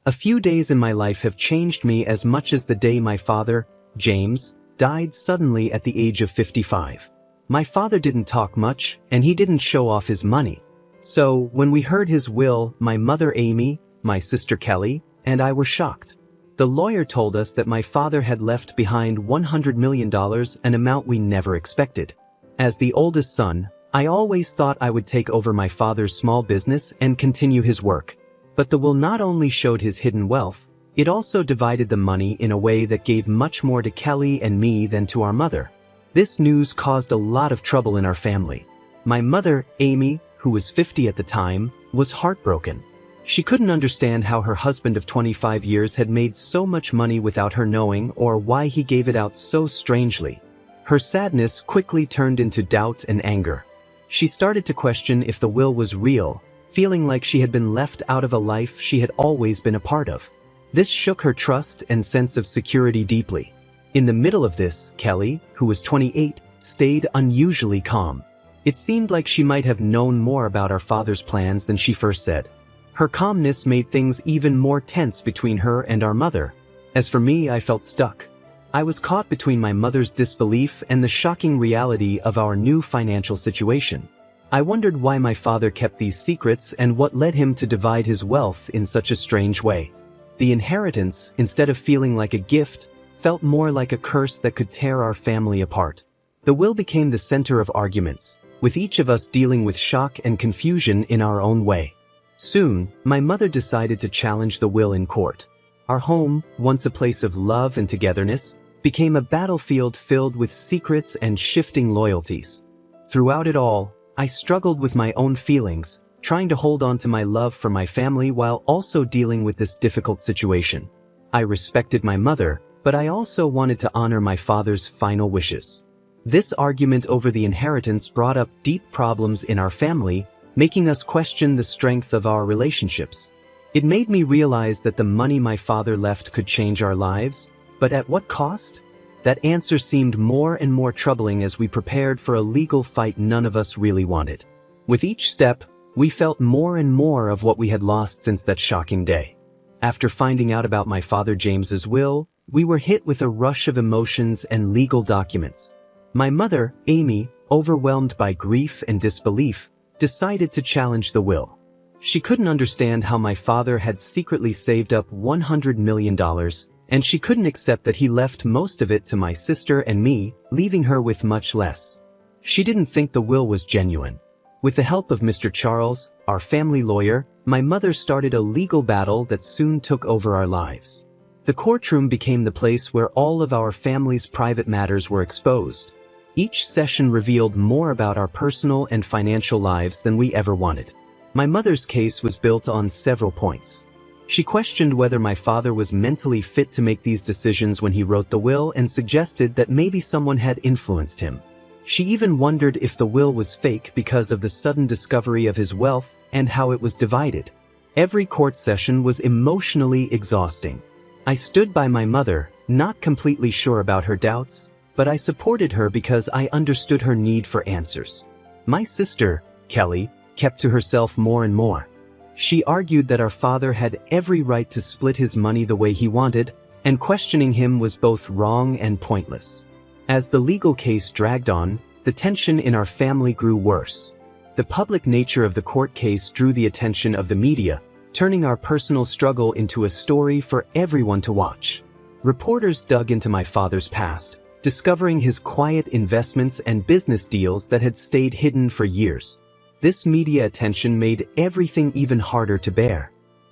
A few days in my life have changed me as much as the day my father, James, died suddenly at the age of 55. My father didn't talk much, and he didn't show off his money. So, when we heard his will, my mother Amy, my sister Kelly, and I were shocked. The lawyer told us that my father had left behind $100 million, an amount we never expected. As the oldest son, I always thought I would take over my father's small business and continue his work. But the will not only showed his hidden wealth, it also divided the money in a way that gave much more to Kelly and me than to our mother. This news caused a lot of trouble in our family. My mother, Amy, who was 50 at the time, was heartbroken. She couldn't understand how her husband of 25 years had made so much money without her knowing, or why he gave it out so strangely. Her sadness quickly turned into doubt and anger. She started to question if the will was real, feeling like she had been left out of a life she had always been a part of. This shook her trust and sense of security deeply. In the middle of this, Kelly, who was 28, stayed unusually calm. It seemed like she might have known more about our father's plans than she first said. Her calmness made things even more tense between her and our mother. As for me, I felt stuck. I was caught between my mother's disbelief and the shocking reality of our new financial situation. I wondered why my father kept these secrets and what led him to divide his wealth in such a strange way. The inheritance, instead of feeling like a gift, felt more like a curse that could tear our family apart. The will became the center of arguments, with each of us dealing with shock and confusion in our own way. Soon, my mother decided to challenge the will in court. Our home, once a place of love and togetherness, became a battlefield filled with secrets and shifting loyalties. Throughout it all, I struggled with my own feelings, trying to hold on to my love for my family while also dealing with this difficult situation. I respected my mother, but I also wanted to honor my father's final wishes. This argument over the inheritance brought up deep problems in our family, making us question the strength of our relationships. It made me realize that the money my father left could change our lives, but at what cost? That answer seemed more and more troubling as we prepared for a legal fight none of us really wanted. With each step, we felt more and more of what we had lost since that shocking day. After finding out about my father James's will, we were hit with a rush of emotions and legal documents. My mother, Amy, overwhelmed by grief and disbelief, decided to challenge the will. She couldn't understand how my father had secretly saved up $100 million, and she couldn't accept that he left most of it to my sister and me, leaving her with much less. She didn't think the will was genuine. With the help of Mr. Charles, our family lawyer, my mother started a legal battle that soon took over our lives. The courtroom became the place where all of our family's private matters were exposed. Each session revealed more about our personal and financial lives than we ever wanted. My mother's case was built on several points. She questioned whether my father was mentally fit to make these decisions when he wrote the will and suggested that maybe someone had influenced him. She even wondered if the will was fake because of the sudden discovery of his wealth and how it was divided. Every court session was emotionally exhausting. I stood by my mother, not completely sure about her doubts, but I supported her because I understood her need for answers. My sister, Kelly, kept to herself more and more. She argued that our father had every right to split his money the way he wanted, and questioning him was both wrong and pointless. As the legal case dragged on, the tension in our family grew worse. The public nature of the court case drew the attention of the media, turning our personal struggle into a story for everyone to watch. Reporters dug into my father's past, discovering his quiet investments and business deals that had stayed hidden for years. This media attention made everything even harder to bear.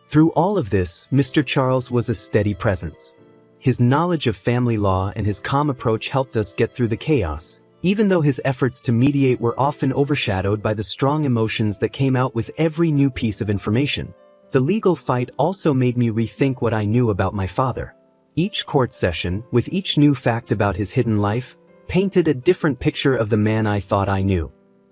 Through all of this, Mr. Charles was a steady presence. His knowledge of family law and his calm approach helped us get through the chaos, even though his efforts to mediate were often overshadowed by the strong emotions that came out with every new piece of information. The legal fight also made me rethink what I knew about my father. Each court session, with each new fact about his hidden life, painted a different picture of the man I thought I knew.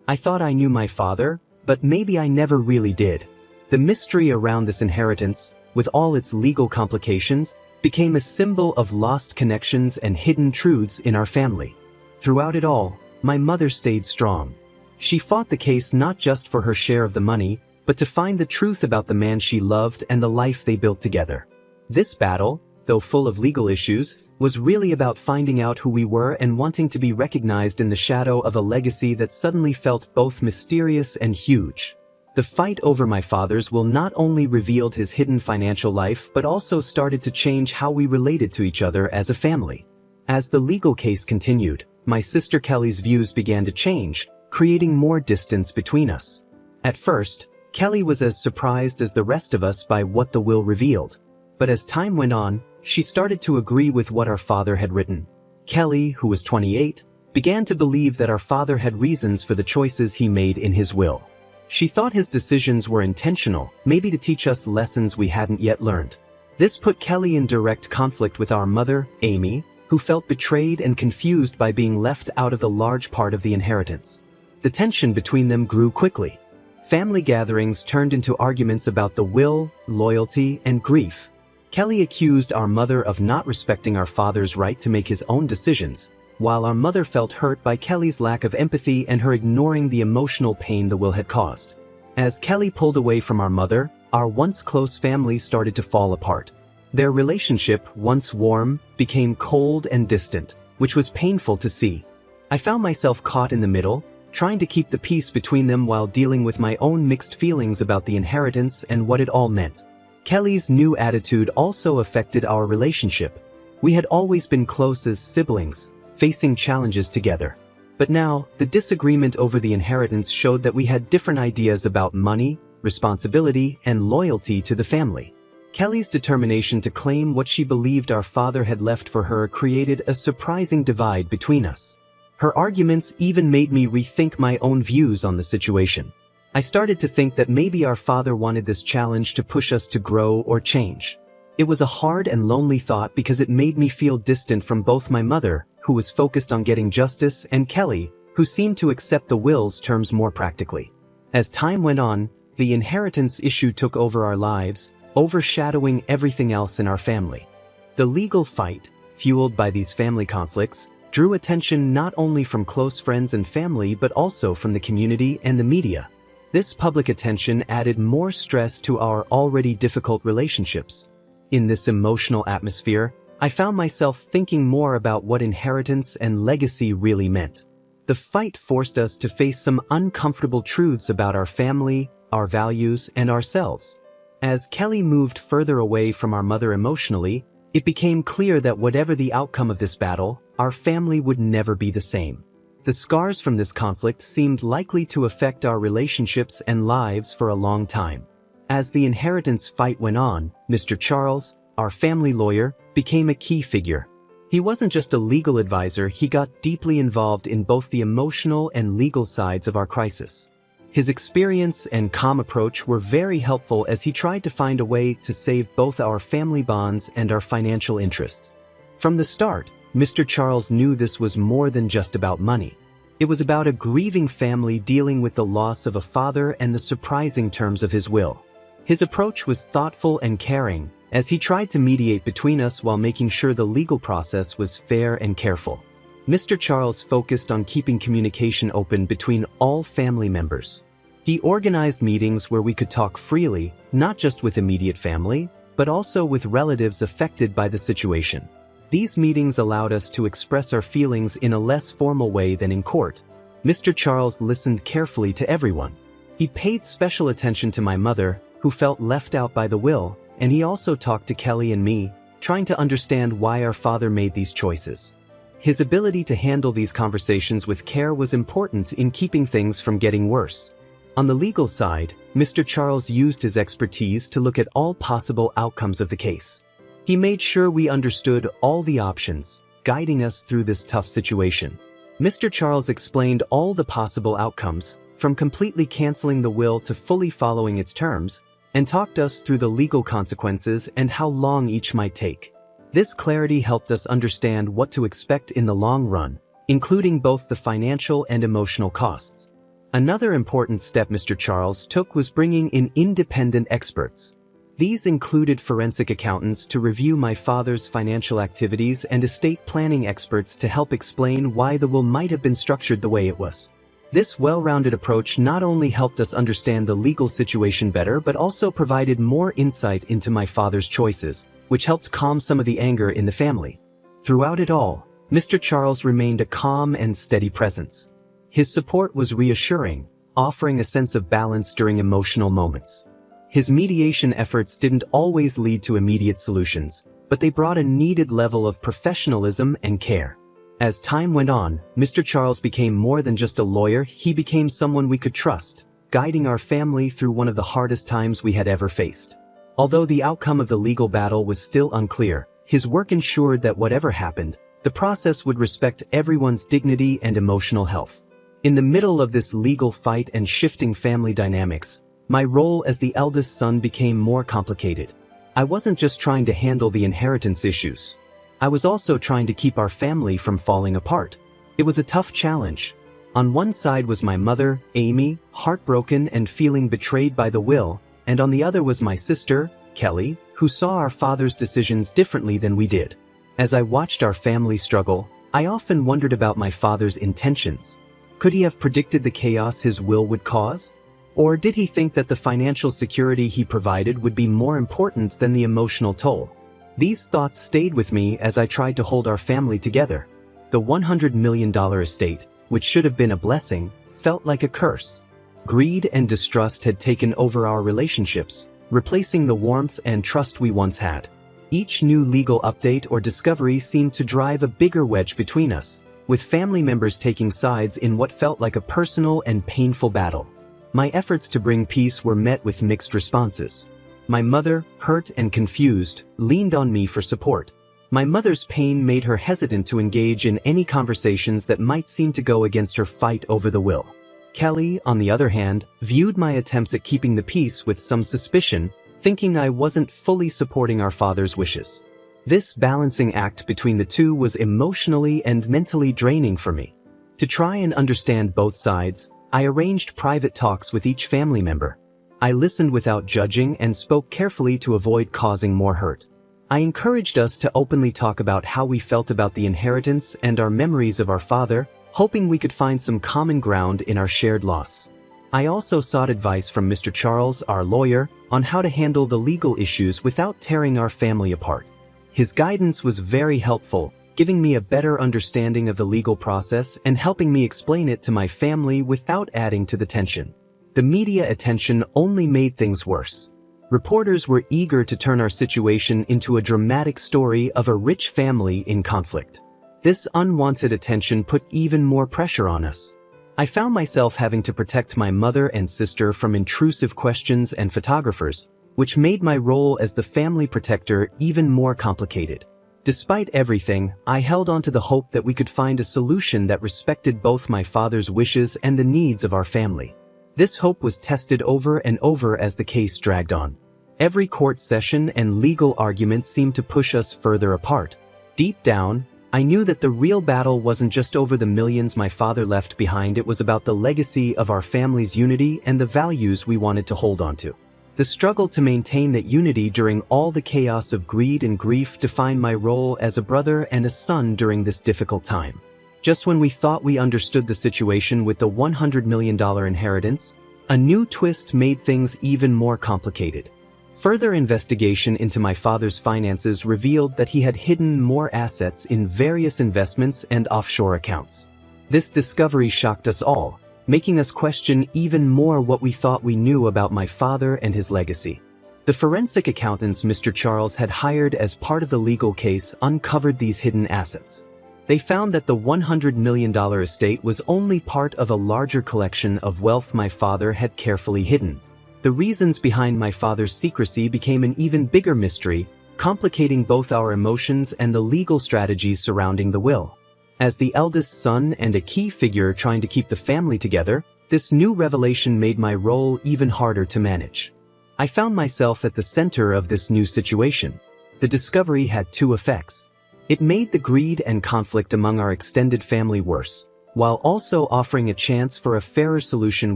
I thought I knew my father, but maybe I never really did. The mystery around this inheritance, with all its legal complications, became a symbol of lost connections and hidden truths in our family. Throughout it all, my mother stayed strong. She fought the case not just for her share of the money, but to find the truth about the man she loved and the life they built together. This battle, though full of legal issues, was really about finding out who we were and wanting to be recognized in the shadow of a legacy that suddenly felt both mysterious and huge. The fight over my father's will not only revealed his hidden financial life but also started to change how we related to each other as a family. As the legal case continued, my sister Kelly's views began to change, creating more distance between us. At first, Kelly was as surprised as the rest of us by what the will revealed. But as time went on, she started to agree with what our father had written. Kelly, who was 28, began to believe that our father had reasons for the choices he made in his will. She thought his decisions were intentional, maybe to teach us lessons we hadn't yet learned. This put Kelly in direct conflict with our mother, Amy, who felt betrayed and confused by being left out of the large part of the inheritance. The tension between them grew quickly. Family gatherings turned into arguments about the will, loyalty, and grief. Kelly accused our mother of not respecting our father's right to make his own decisions, while our mother felt hurt by Kelly's lack of empathy and her ignoring the emotional pain the will had caused. As Kelly pulled away from our mother, our once close family started to fall apart. Their relationship, once warm, became cold and distant, which was painful to see. I found myself caught in the middle, trying to keep the peace between them while dealing with my own mixed feelings about the inheritance and what it all meant. Kelly's new attitude also affected our relationship. We had always been close as siblings, facing challenges together. But now, the disagreement over the inheritance showed that we had different ideas about money, responsibility, and loyalty to the family. Kelly's determination to claim what she believed our father had left for her created a surprising divide between us. Her arguments even made me rethink my own views on the situation. I started to think that maybe our father wanted this challenge to push us to grow or change. It was a hard and lonely thought because it made me feel distant from both my mother, who was focused on getting justice, and Kelly, who seemed to accept the will's terms more practically. As time went on, the inheritance issue took over our lives, overshadowing everything else in our family. The legal fight, fueled by these family conflicts, drew attention not only from close friends and family but also from the community and the media. This public attention added more stress to our already difficult relationships. In this emotional atmosphere, I found myself thinking more about what inheritance and legacy really meant. The fight forced us to face some uncomfortable truths about our family, our values, and ourselves. As Kelly moved further away from our mother emotionally, it became clear that whatever the outcome of this battle, our family would never be the same. The scars from this conflict seemed likely to affect our relationships and lives for a long time. As the inheritance fight went on, Mr. Charles, our family lawyer, became a key figure. He wasn't just a legal advisor, he got deeply involved in both the emotional and legal sides of our crisis. His experience and calm approach were very helpful as he tried to find a way to save both our family bonds and our financial interests. From the start, Mr. Charles knew this was more than just about money. It was about a grieving family dealing with the loss of a father and the surprising terms of his will. His approach was thoughtful and caring, as he tried to mediate between us while making sure the legal process was fair and careful. Mr. Charles focused on keeping communication open between all family members. He organized meetings where we could talk freely, not just with immediate family, but also with relatives affected by the situation. These meetings allowed us to express our feelings in a less formal way than in court. Mr. Charles listened carefully to everyone. He paid special attention to my mother, who felt left out by the will, and he also talked to Kelly and me, trying to understand why our father made these choices. His ability to handle these conversations with care was important in keeping things from getting worse. On the legal side, Mr. Charles used his expertise to look at all possible outcomes of the case. He made sure we understood all the options, guiding us through this tough situation. Mr. Charles explained all the possible outcomes, from completely canceling the will to fully following its terms, and talked us through the legal consequences and how long each might take. This clarity helped us understand what to expect in the long run, including both the financial and emotional costs. Another important step Mr. Charles took was bringing in independent experts. These included forensic accountants to review my father's financial activities and estate planning experts to help explain why the will might have been structured the way it was. This well-rounded approach not only helped us understand the legal situation better but also provided more insight into my father's choices, which helped calm some of the anger in the family. Throughout it all, Mr. Charles remained a calm and steady presence. His support was reassuring, offering a sense of balance during emotional moments. His mediation efforts didn't always lead to immediate solutions, but they brought a needed level of professionalism and care. As time went on, Mr. Charles became more than just a lawyer, he became someone we could trust, guiding our family through one of the hardest times we had ever faced. Although the outcome of the legal battle was still unclear, his work ensured that whatever happened, the process would respect everyone's dignity and emotional health. In the middle of this legal fight and shifting family dynamics, my role as the eldest son became more complicated. I wasn't just trying to handle the inheritance issues. I was also trying to keep our family from falling apart. It was a tough challenge. On one side was my mother, Amy, heartbroken and feeling betrayed by the will, and on the other was my sister, Kelly, who saw our father's decisions differently than we did. As I watched our family struggle, I often wondered about my father's intentions. Could he have predicted the chaos his will would cause? Or did he think that the financial security he provided would be more important than the emotional toll? These thoughts stayed with me as I tried to hold our family together. The $100 million estate, which should have been a blessing, felt like a curse. Greed and distrust had taken over our relationships, replacing the warmth and trust we once had. Each new legal update or discovery seemed to drive a bigger wedge between us, with family members taking sides in what felt like a personal and painful battle. My efforts to bring peace were met with mixed responses. My mother, hurt and confused, leaned on me for support. My mother's pain made her hesitant to engage in any conversations that might seem to go against her fight over the will. Kelly, on the other hand, viewed my attempts at keeping the peace with some suspicion, thinking I wasn't fully supporting our father's wishes. This balancing act between the two was emotionally and mentally draining for me. To try and understand both sides, I arranged private talks with each family member. I listened without judging and spoke carefully to avoid causing more hurt. I encouraged us to openly talk about how we felt about the inheritance and our memories of our father, hoping we could find some common ground in our shared loss. I also sought advice from Mr. Charles, our lawyer, on how to handle the legal issues without tearing our family apart. His guidance was very helpful, giving me a better understanding of the legal process and helping me explain it to my family without adding to the tension. The media attention only made things worse. Reporters were eager to turn our situation into a dramatic story of a rich family in conflict. This unwanted attention put even more pressure on us. I found myself having to protect my mother and sister from intrusive questions and photographers, which made my role as the family protector even more complicated. Despite everything, I held on to the hope that we could find a solution that respected both my father's wishes and the needs of our family. This hope was tested over and over as the case dragged on. Every court session and legal argument seemed to push us further apart. Deep down, I knew that the real battle wasn't just over the millions my father left behind, it was about the legacy of our family's unity and the values we wanted to hold on to. The struggle to maintain that unity during all the chaos of greed and grief defined my role as a brother and a son during this difficult time. Just when we thought we understood the situation with the $100 million inheritance, a new twist made things even more complicated. Further investigation into my father's finances revealed that he had hidden more assets in various investments and offshore accounts. This discovery shocked us all, making us question even more what we thought we knew about my father and his legacy. The forensic accountants Mr. Charles had hired as part of the legal case uncovered these hidden assets. They found that the $100 million estate was only part of a larger collection of wealth my father had carefully hidden. The reasons behind my father's secrecy became an even bigger mystery, complicating both our emotions and the legal strategies surrounding the will. As the eldest son and a key figure trying to keep the family together, this new revelation made my role even harder to manage. I found myself at the center of this new situation. The discovery had two effects. It made the greed and conflict among our extended family worse, while also offering a chance for a fairer solution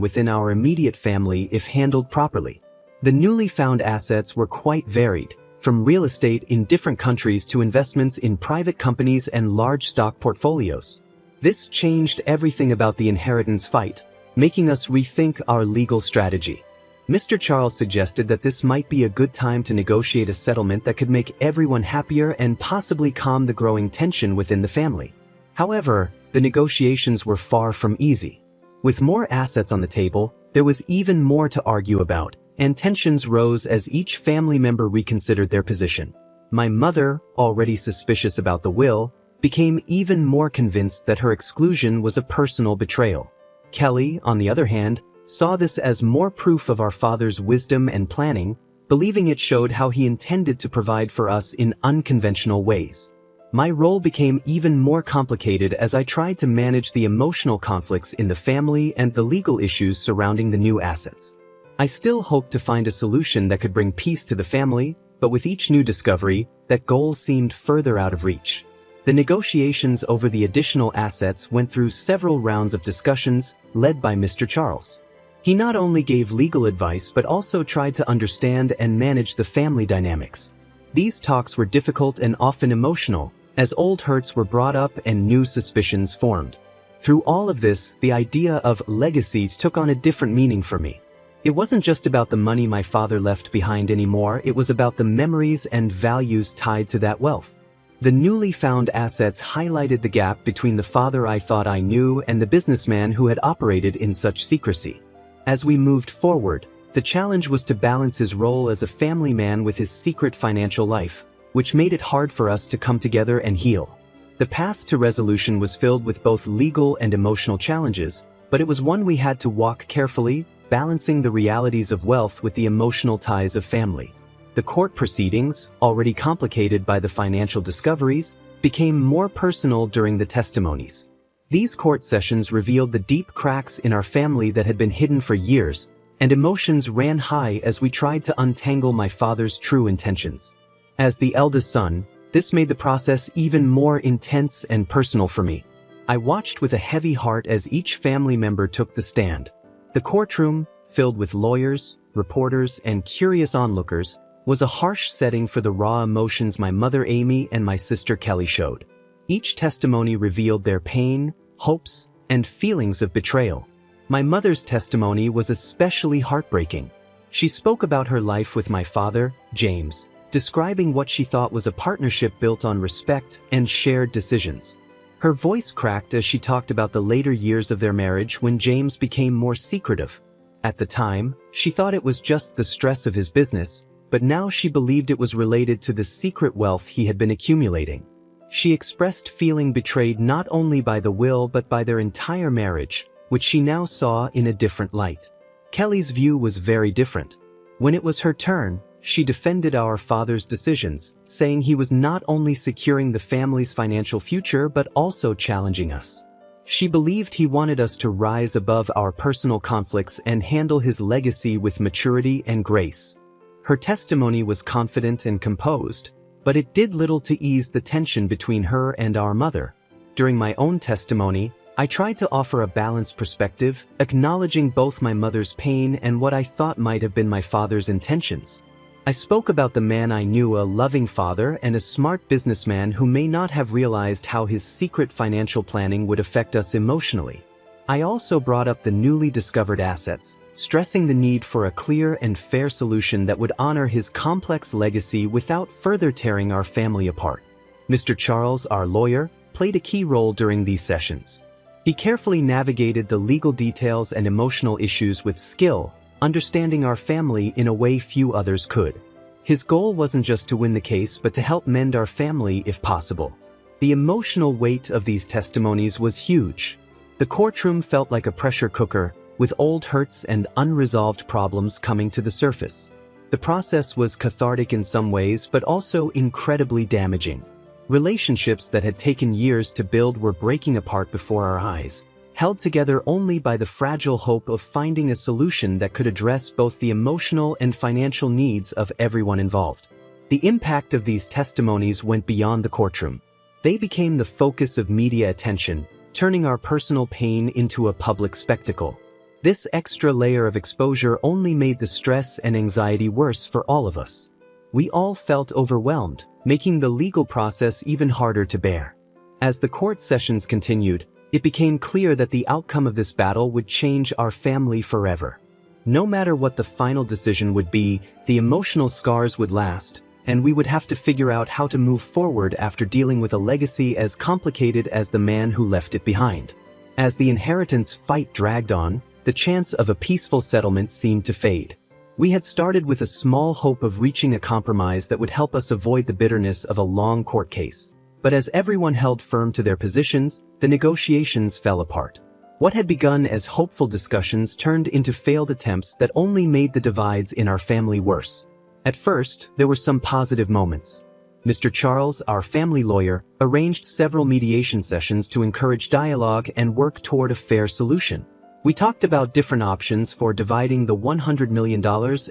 within our immediate family if handled properly. The newly found assets were quite varied, from real estate in different countries to investments in private companies and large stock portfolios. This changed everything about the inheritance fight, making us rethink our legal strategy. Mr. Charles suggested that this might be a good time to negotiate a settlement that could make everyone happier and possibly calm the growing tension within the family. However, the negotiations were far from easy. With more assets on the table, there was even more to argue about, and tensions rose as each family member reconsidered their position. My mother, already suspicious about the will, became even more convinced that her exclusion was a personal betrayal. Kelly, on the other hand, saw this as more proof of our father's wisdom and planning, believing it showed how he intended to provide for us in unconventional ways. My role became even more complicated as I tried to manage the emotional conflicts in the family and the legal issues surrounding the new assets. I still hoped to find a solution that could bring peace to the family, but with each new discovery, that goal seemed further out of reach. The negotiations over the additional assets went through several rounds of discussions, led by Mr. Charles. He not only gave legal advice but also tried to understand and manage the family dynamics. These talks were difficult and often emotional, as old hurts were brought up and new suspicions formed. Through all of this, the idea of legacy took on a different meaning for me. It wasn't just about the money my father left behind anymore, it was about the memories and values tied to that wealth. The newly found assets highlighted the gap between the father I thought I knew and the businessman who had operated in such secrecy. As we moved forward, the challenge was to balance his role as a family man with his secret financial life, which made it hard for us to come together and heal. The path to resolution was filled with both legal and emotional challenges, but it was one we had to walk carefully, balancing the realities of wealth with the emotional ties of family. The court proceedings, already complicated by the financial discoveries, became more personal during the testimonies. These court sessions revealed the deep cracks in our family that had been hidden for years, and emotions ran high as we tried to untangle my father's true intentions. As the eldest son, this made the process even more intense and personal for me. I watched with a heavy heart as each family member took the stand. The courtroom, filled with lawyers, reporters, and curious onlookers, was a harsh setting for the raw emotions my mother Amy and my sister Kelly showed. Each testimony revealed their pain, hopes, and feelings of betrayal. My mother's testimony was especially heartbreaking. She spoke about her life with my father, James, describing what she thought was a partnership built on respect and shared decisions. Her voice cracked as she talked about the later years of their marriage when James became more secretive. At the time, she thought it was just the stress of his business, but now she believed it was related to the secret wealth he had been accumulating. She expressed feeling betrayed not only by the will but by their entire marriage, which she now saw in a different light. Kelly's view was very different. When it was her turn, she defended our father's decisions, saying he was not only securing the family's financial future but also challenging us. She believed he wanted us to rise above our personal conflicts and handle his legacy with maturity and grace. Her testimony was confident and composed, but it did little to ease the tension between her and our mother. During my own testimony, I tried to offer a balanced perspective, acknowledging both my mother's pain and what I thought might have been my father's intentions. I spoke about the man I knew, a loving father and a smart businessman who may not have realized how his secret financial planning would affect us emotionally. I also brought up the newly discovered assets, stressing the need for a clear and fair solution that would honor his complex legacy without further tearing our family apart. Mr. Charles, our lawyer, played a key role during these sessions. He carefully navigated the legal details and emotional issues with skill, understanding our family in a way few others could. His goal wasn't just to win the case but to help mend our family if possible. The emotional weight of these testimonies was huge. The courtroom felt like a pressure cooker, with old hurts and unresolved problems coming to the surface. The process was cathartic in some ways but also incredibly damaging. Relationships that had taken years to build were breaking apart before our eyes, held together only by the fragile hope of finding a solution that could address both the emotional and financial needs of everyone involved. The impact of these testimonies went beyond the courtroom. They became the focus of media attention, turning our personal pain into a public spectacle. This extra layer of exposure only made the stress and anxiety worse for all of us. We all felt overwhelmed, making the legal process even harder to bear. As the court sessions continued, It became clear that the outcome of this battle would change our family forever. No matter what the final decision would be, the emotional scars would last, and we would have to figure out how to move forward after dealing with a legacy as complicated as the man who left it behind. As the inheritance fight dragged on, the chance of a peaceful settlement seemed to fade. We had started with a small hope of reaching a compromise that would help us avoid the bitterness of a long court case. But as everyone held firm to their positions, the negotiations fell apart. What had begun as hopeful discussions turned into failed attempts that only made the divides in our family worse. At first, there were some positive moments. Mr. Charles, our family lawyer, arranged several mediation sessions to encourage dialogue and work toward a fair solution. We talked about different options for dividing the $100 million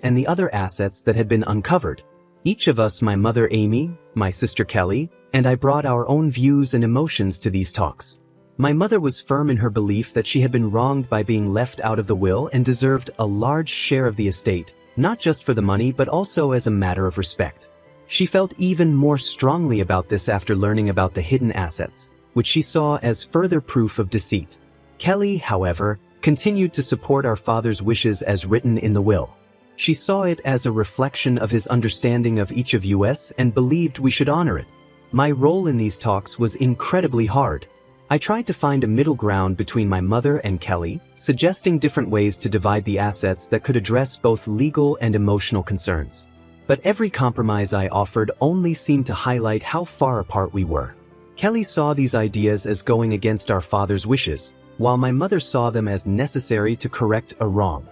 and the other assets that had been uncovered. Each of us, my mother Amy, my sister Kelly, and I brought our own views and emotions to these talks. My mother was firm in her belief that she had been wronged by being left out of the will and deserved a large share of the estate, not just for the money but also as a matter of respect. She felt even more strongly about this after learning about the hidden assets, which she saw as further proof of deceit. Kelly, however, continued to support our father's wishes as written in the will. She saw it as a reflection of his understanding of each of us and believed we should honor it. My role in these talks was incredibly hard. I tried to find a middle ground between my mother and Kelly, suggesting different ways to divide the assets that could address both legal and emotional concerns. But every compromise I offered only seemed to highlight how far apart we were. Kelly saw these ideas as going against our father's wishes, while my mother saw them as necessary to correct a wrong.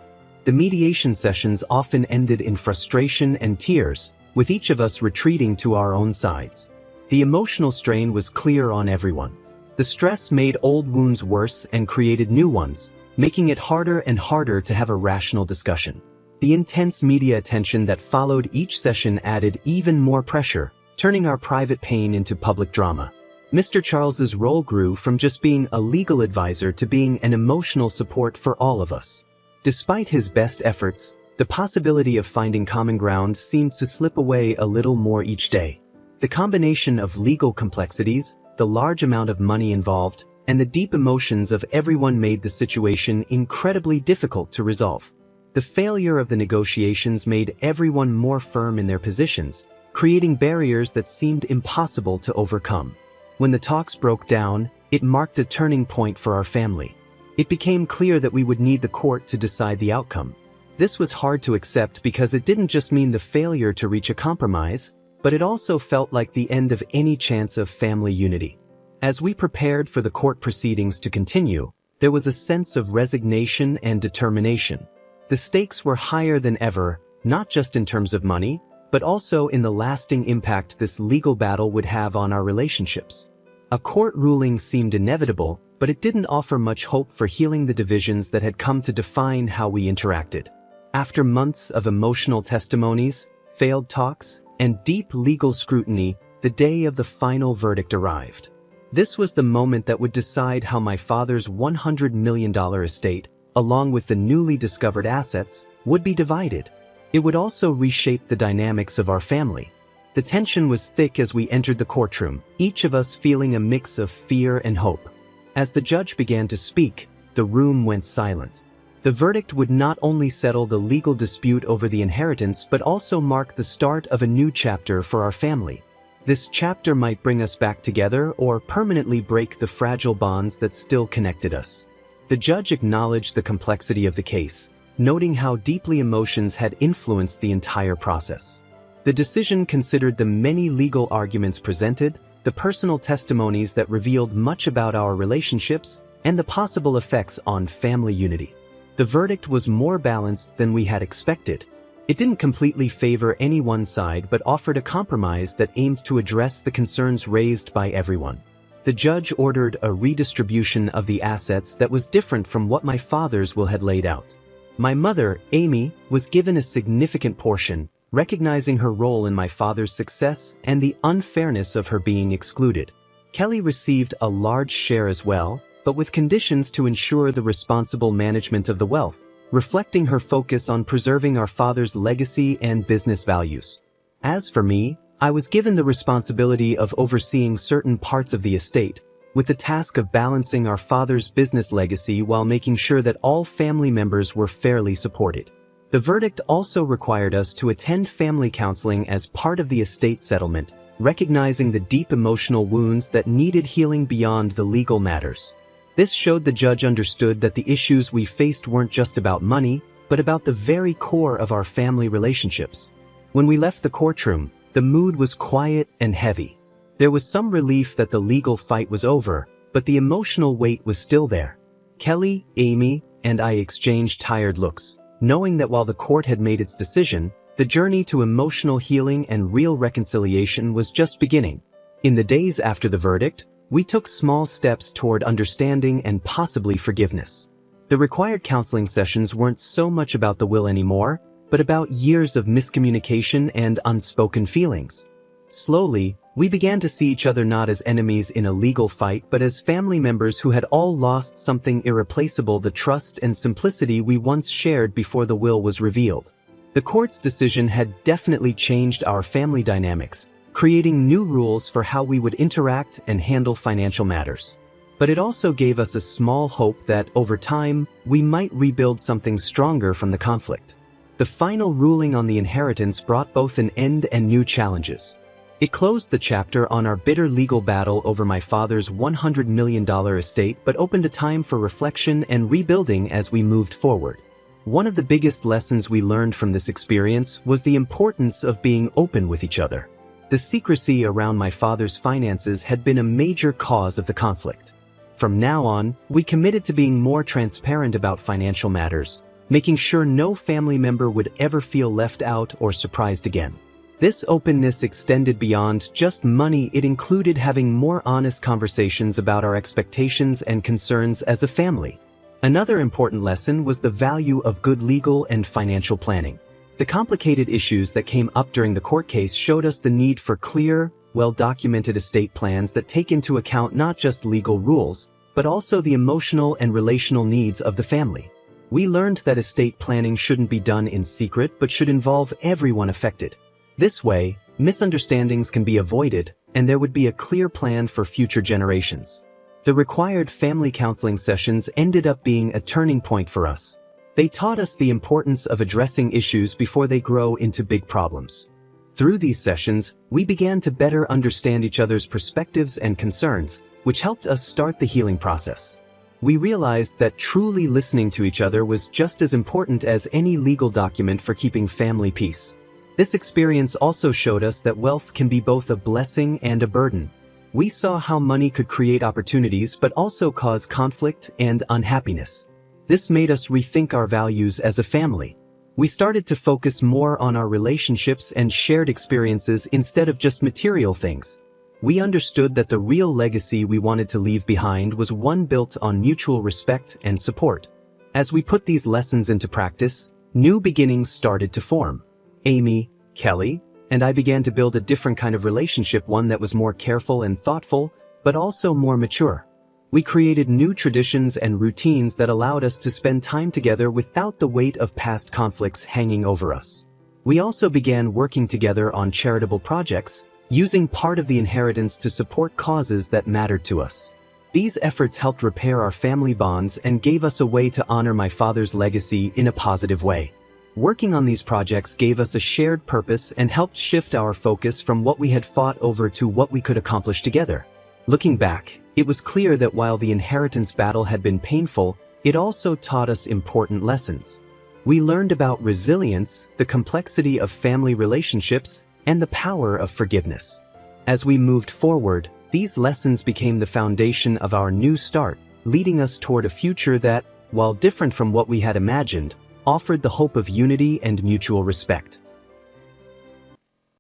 The mediation sessions often ended in frustration and tears, with each of us retreating to our own sides. The emotional strain was clear on everyone. The stress made old wounds worse and created new ones, making it harder and harder to have a rational discussion. The intense media attention that followed each session added even more pressure, turning our private pain into public drama. Mr. Charles's role grew from just being a legal advisor to being an emotional support for all of us. Despite his best efforts, the possibility of finding common ground seemed to slip away a little more each day. The combination of legal complexities, the large amount of money involved, and the deep emotions of everyone made the situation incredibly difficult to resolve. The failure of the negotiations made everyone more firm in their positions, creating barriers that seemed impossible to overcome. When the talks broke down, it marked a turning point for our family. It became clear that we would need the court to decide the outcome. This was hard to accept because it didn't just mean the failure to reach a compromise, but it also felt like the end of any chance of family unity. As we prepared for the court proceedings to continue, there was a sense of resignation and determination. The stakes were higher than ever, not just in terms of money, but also in the lasting impact this legal battle would have on our relationships. A court ruling seemed inevitable, but it didn't offer much hope for healing the divisions that had come to define how we interacted. After months of emotional testimonies, failed talks, and deep legal scrutiny, the day of the final verdict arrived. This was the moment that would decide how my father's $100 million estate, along with the newly discovered assets, would be divided. It would also reshape the dynamics of our family. The tension was thick as we entered the courtroom, each of us feeling a mix of fear and hope. As the judge began to speak, the room went silent. The verdict would not only settle the legal dispute over the inheritance but also mark the start of a new chapter for our family. This chapter might bring us back together or permanently break the fragile bonds that still connected us. The judge acknowledged the complexity of the case, noting how deeply emotions had influenced the entire process. The decision considered the many legal arguments presented, the personal testimonies that revealed much about our relationships, and the possible effects on family unity. The verdict was more balanced than we had expected. It didn't completely favor any one side but offered a compromise that aimed to address the concerns raised by everyone. The judge ordered a redistribution of the assets that was different from what my father's will had laid out. My mother, Amy, was given a significant portion, recognizing her role in my father's success and the unfairness of her being excluded. Kelly received a large share as well, but with conditions to ensure the responsible management of the wealth, reflecting her focus on preserving our father's legacy and business values. As for me, I was given the responsibility of overseeing certain parts of the estate, with the task of balancing our father's business legacy while making sure that all family members were fairly supported. The verdict also required us to attend family counseling as part of the estate settlement, recognizing the deep emotional wounds that needed healing beyond the legal matters. This showed the judge understood that the issues we faced weren't just about money, but about the very core of our family relationships. When we left the courtroom, the mood was quiet and heavy. There was some relief that the legal fight was over, but the emotional weight was still there. Kelly, Amy, and I exchanged tired looks, knowing that while the court had made its decision, the journey to emotional healing and real reconciliation was just beginning. In the days after the verdict, we took small steps toward understanding and possibly forgiveness. The required counseling sessions weren't so much about the will anymore, but about years of miscommunication and unspoken feelings. Slowly, we began to see each other not as enemies in a legal fight but as family members who had all lost something irreplaceable: the trust and simplicity we once shared before the will was revealed. The court's decision had definitely changed our family dynamics, creating new rules for how we would interact and handle financial matters. But it also gave us a small hope that, over time, we might rebuild something stronger from the conflict. The final ruling on the inheritance brought both an end and new challenges. It closed the chapter on our bitter legal battle over my father's $100 million estate but opened a time for reflection and rebuilding as we moved forward. One of the biggest lessons we learned from this experience was the importance of being open with each other. The secrecy around my father's finances had been a major cause of the conflict. From now on, we committed to being more transparent about financial matters, making sure no family member would ever feel left out or surprised again. This openness extended beyond just money. It included having more honest conversations about our expectations and concerns as a family. Another important lesson was the value of good legal and financial planning. The complicated issues that came up during the court case showed us the need for clear, well-documented estate plans that take into account not just legal rules, but also the emotional and relational needs of the family. We learned that estate planning shouldn't be done in secret but should involve everyone affected. This way, misunderstandings can be avoided, and there would be a clear plan for future generations. The required family counseling sessions ended up being a turning point for us. They taught us the importance of addressing issues before they grow into big problems. Through these sessions, we began to better understand each other's perspectives and concerns, which helped us start the healing process. We realized that truly listening to each other was just as important as any legal document for keeping family peace. This experience also showed us that wealth can be both a blessing and a burden. We saw how money could create opportunities but also cause conflict and unhappiness. This made us rethink our values as a family. We started to focus more on our relationships and shared experiences instead of just material things. We understood that the real legacy we wanted to leave behind was one built on mutual respect and support. As we put these lessons into practice, new beginnings started to form. Amy, Kelly, and I began to build a different kind of relationship, one that was more careful and thoughtful, but also more mature. We created new traditions and routines that allowed us to spend time together without the weight of past conflicts hanging over us. We also began working together on charitable projects, using part of the inheritance to support causes that mattered to us. These efforts helped repair our family bonds and gave us a way to honor my father's legacy in a positive way. Working on these projects gave us a shared purpose and helped shift our focus from what we had fought over to what we could accomplish together. Looking back, it was clear that while the inheritance battle had been painful, it also taught us important lessons. We learned about resilience, the complexity of family relationships, and the power of forgiveness. As we moved forward, these lessons became the foundation of our new start, leading us toward a future that, while different from what we had imagined, offered the hope of unity and mutual respect.